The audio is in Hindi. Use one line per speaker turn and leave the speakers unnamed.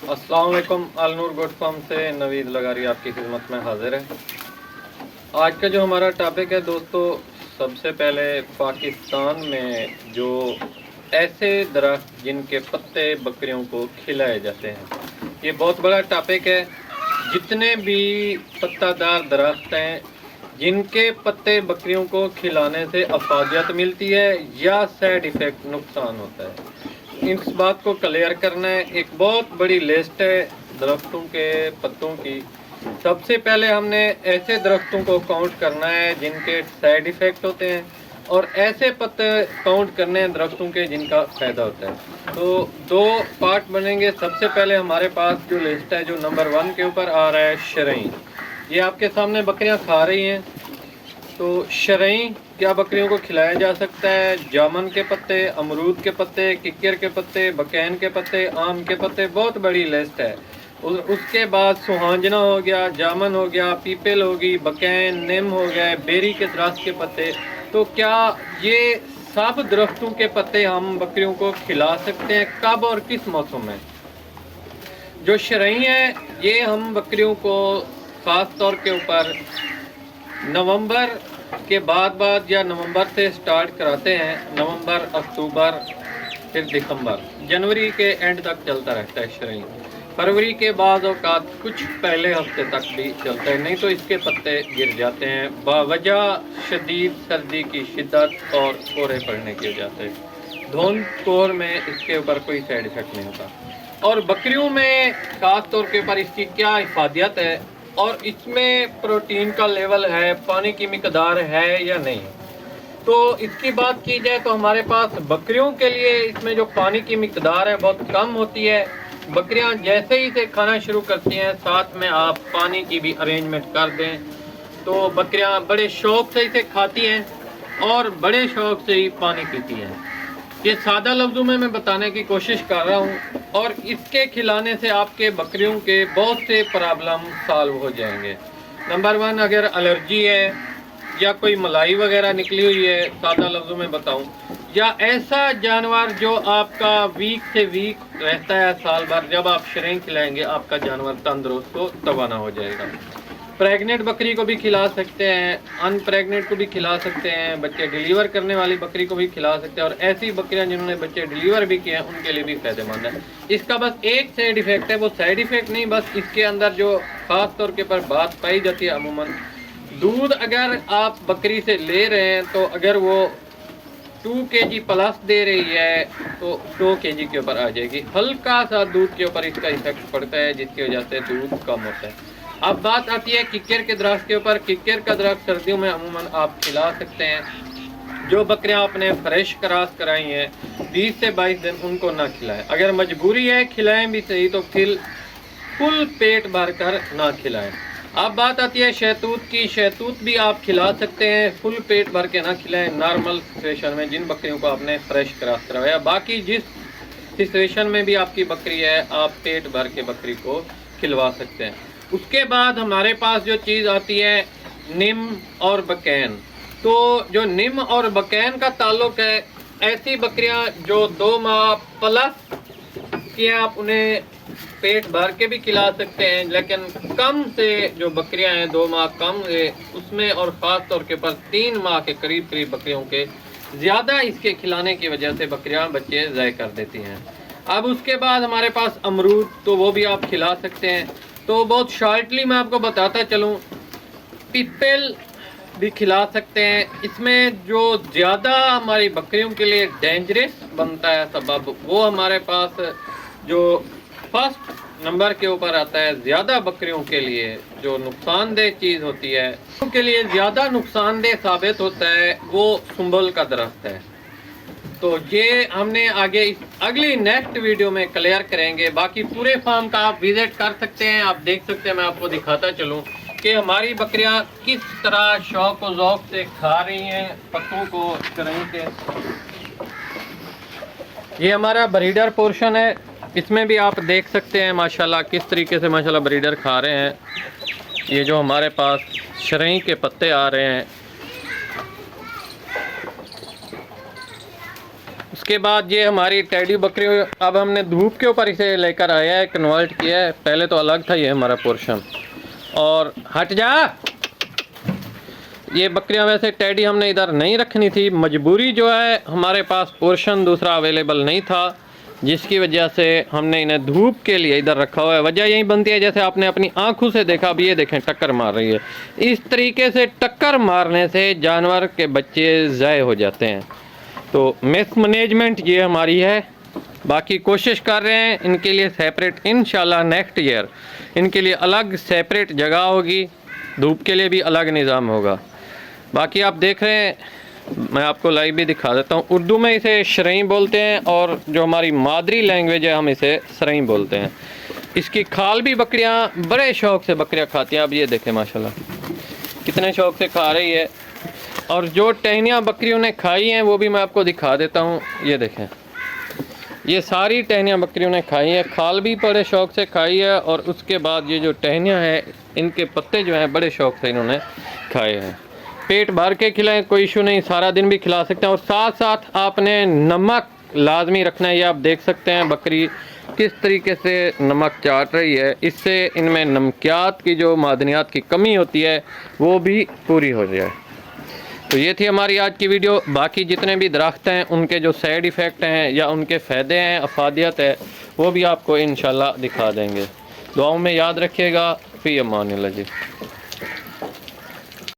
अस्सलाम वालेकुम। अलनूर गोट फार्म से नवीद लगारी आपकी खिदमत में हाजिर है। आज का जो हमारा टॉपिक है दोस्तों, सबसे पहले पाकिस्तान में जो ऐसे दरख्त जिनके पत्ते बकरियों को खिलाए जाते हैं, ये बहुत बड़ा टॉपिक है। जितने भी पत्तादार दरख्त हैं जिनके पत्ते बकरियों को खिलाने से अफादियत मिलती है या साइड इफ़ेक्ट नुकसान होता है, इस बात को क्लियर करना है। एक बहुत बड़ी लिस्ट है दरख्तों के पत्तों की। सबसे पहले हमने ऐसे दरख्तों को काउंट करना है जिनके साइड इफ़ेक्ट होते हैं, और ऐसे पत्ते काउंट करने हैं दरख्तों के जिनका फ़ायदा होता है। तो दो पार्ट बनेंगे। सबसे पहले हमारे पास जो लिस्ट है, जो नंबर 1 के ऊपर आ रहा है, शरई। ये आपके सामने बकरियां खा रही हैं। तो शरई क्या बकरियों को खिलाया जा सकता है? जामन के पत्ते, अमरूद के पत्ते, किक्कर के पत्ते, बकैन के पत्ते, आम के पत्ते, बहुत बड़ी लिस्ट है। उसके बाद सुहांजना हो गया, जामन हो गया, पीपल होगी, बकैन, नीम हो गया, बेरी के दरख्त के पत्ते। तो क्या ये सब दरख्तों के पत्ते हम बकरियों को खिला सकते हैं? कब और किस मौसम में? जो शरई है ये हम बकरियों को ख़ास तौर के ऊपर नवंबर के बाद या नवंबर से स्टार्ट कराते हैं। नवंबर, अक्टूबर, फिर दिसंबर, जनवरी के एंड तक चलता रहता है शरई। फरवरी के बाद औकात कुछ पहले हफ्ते तक भी चलता है, नहीं तो इसके पत्ते गिर जाते हैं बावजह शदीद सर्दी की शिद्दत और कोहरे पड़ने की वजह से। धुंध कोहर में इसके ऊपर कोई साइड इफेक्ट नहीं होता। और बकरियों में ख़ास तौर के ऊपर इसकी क्या इफादियत है और इसमें प्रोटीन का लेवल है, पानी की मिकदार है या नहीं। तो इसकी बात की जाए तो हमारे पास बकरियों के लिए इसमें जो पानी की मिकदार है बहुत कम होती है। बकरियां जैसे ही से खाना शुरू करती हैं, साथ में आप पानी की भी अरेंजमेंट कर दें तो बकरियां बड़े शौक़ से इसे खाती हैं और बड़े शौक़ से ही पानी पीती हैं। ये सादा लफ्ज़ों में मैं बताने की कोशिश कर रहा हूँ, और इसके खिलाने से आपके बकरियों के बहुत से प्रॉब्लम सॉल्व हो जाएंगे। नंबर 1, अगर एलर्जी है या कोई मलाई वगैरह निकली हुई है, सादा लफ्ज़ों में बताऊं, या ऐसा जानवर जो आपका वीक से वीक रहता है साल भर, जब आप शरई खिलाएंगे आपका जानवर तंदुरुस्त तो तवाना हो जाएगा। प्रेग्नेंट बकरी को भी खिला सकते हैं, अनप्रेग्नेंट को भी खिला सकते हैं, बच्चे डिलीवर करने वाली बकरी को भी खिला सकते हैं, और ऐसी बकरियां जिन्होंने बच्चे डिलीवर भी किए हैं उनके लिए भी फ़ायदेमंद है। इसका बस एक साइड इफ़ेक्ट है, वो साइड इफ़ेक्ट नहीं, बस इसके अंदर जो ख़ास तौर के पर बात पाई जाती है अमूमन, दूध अगर आप बकरी से ले रहे हैं तो अगर वो 2 kg प्लस दे रही है तो 2 kg के ऊपर आ जाएगी। हल्का सा दूध के ऊपर इसका इफेक्ट पड़ता है जिसकी वजह से दूध कम होता है। अब बात आती है किक्कर के दरख्त के ऊपर। किक्कर का दरख्त सर्दियों में अमूमन आप खिला सकते हैं। जो बकरियां आपने फ्रेश क्रॉस कराई हैं 20 से 22 दिन उनको ना खिलाएं। अगर मजबूरी है खिलाएं भी सही तो फिर फुल पेट भर कर ना खिलाएं। अब बात आती है शहतूत की। शहतूत भी आप खिला सकते हैं, फुल पेट भर के ना खिलाएं नॉर्मल सिचुएशन में जिन बकरियों को आपने फ्रेश क्रॉस करवाया। बाकी जिस सिचुएशन में भी आपकी बकरी है आप पेट भर के बकरी को खिलवा सकते हैं। उसके बाद हमारे पास जो चीज़ आती है नीम और बकैन। तो जो नीम और बकैन का ताल्लुक है, ऐसी बकरियां जो 2 माह प्लस की आप उन्हें पेट भर के भी खिला सकते हैं, लेकिन कम से जो बकरियां हैं 2 माह कम है उसमें, और ख़ास तौर के पर 3 माह के करीब बकरियों के ज़्यादा इसके खिलाने की वजह से बकरियां बच्चे ज़ाय कर देती हैं। अब उसके बाद हमारे पास अमरूद, तो वो भी आप खिला सकते हैं। तो बहुत शॉर्टली मैं आपको बताता चलूँ, पीपल भी खिला सकते हैं। इसमें जो ज़्यादा हमारी बकरियों के लिए डेंजरस बनता है सबब, वो हमारे पास जो फर्स्ट नंबर के ऊपर आता है, ज़्यादा बकरियों के लिए जो नुकसानदेह चीज़ होती है, उनके लिए ज़्यादा नुकसानदेह साबित होता है, वो सुंबल का दरख्त है। तो ये हमने आगे अगली नेक्स्ट वीडियो में क्लियर करेंगे। बाकी पूरे फार्म का आप विजिट कर सकते हैं, आप देख सकते हैं। मैं आपको दिखाता चलूँ कि हमारी बकरियां किस तरह शौक व ज़ौक़ से खा रही हैं पत्तों को शरई के। ये हमारा ब्रीडर पोर्शन है, इसमें भी आप देख सकते हैं माशाल्लाह किस तरीके से माशाल्लाह ब्रीडर खा रहे हैं। ये जो हमारे पास शरई के पत्ते आ रहे हैं, उसके बाद ये हमारी टेडी बकरी अब हमने धूप के ऊपर इसे लेकर आया है, कन्वर्ट किया है। पहले तो अलग था ये हमारा पोर्शन। और हट जा, ये बकरियां वैसे टेडी हमने इधर नहीं रखनी थी, मजबूरी जो है हमारे पास पोर्शन दूसरा अवेलेबल नहीं था, जिसकी वजह से हमने इन्हें धूप के लिए इधर रखा हुआ है। वजह यही बनती है, जैसे आपने अपनी आंखों से देखा, अब ये देखें टक्कर मार रही है। इस तरीके से टक्कर मारने से जानवर के बच्चे ज़ाय हो जाते हैं। तो मिस मैनेजमेंट ये हमारी है। बाकी कोशिश कर रहे हैं इनके लिए सेपरेट, इंशाल्लाह नेक्स्ट ईयर इनके लिए अलग सेपरेट जगह होगी, धूप के लिए भी अलग निज़ाम होगा। बाकी आप देख रहे हैं, मैं आपको लाइव भी दिखा देता हूँ। उर्दू में इसे शरई बोलते हैं और जो हमारी मादरी लैंग्वेज है हम इसे सरई बोलते हैं। इसकी खाल भी बकरियाँ बड़े शौक़ से बकरियाँ खाती हैं। अब ये देखें माशाल्लाह कितने शौक़ से खा रही है। और जो टहनियाँ बकरियों ने खाई हैं वो भी मैं आपको दिखा देता हूँ। ये देखें, ये सारी टहनियाँ बकरियों ने खाई हैं, खाल भी बड़े शौक़ से खाई है। और उसके बाद ये जो टहनियाँ हैं इनके पत्ते जो हैं बड़े शौक़ से इन्होंने खाए हैं। पेट भर के खिलाएं, कोई इशू नहीं, सारा दिन भी खिला सकते हैं। और साथ साथ आपने नमक लाजमी रखना है। ये आप देख सकते हैं बकरी किस तरीके से नमक चाट रही है, इससे इनमें नमकियात की जो मादनियात की कमी होती है वो भी पूरी हो जाए। तो ये थी हमारी आज की वीडियो। बाकी जितने भी दरख्त हैं उनके जो साइड इफ़ेक्ट हैं या उनके फ़ायदे हैं, अफादियत है, वो भी आपको इंशाल्लाह दिखा देंगे। दुआओं में याद रखिएगा। फ़ी अमान अल्लाह जी।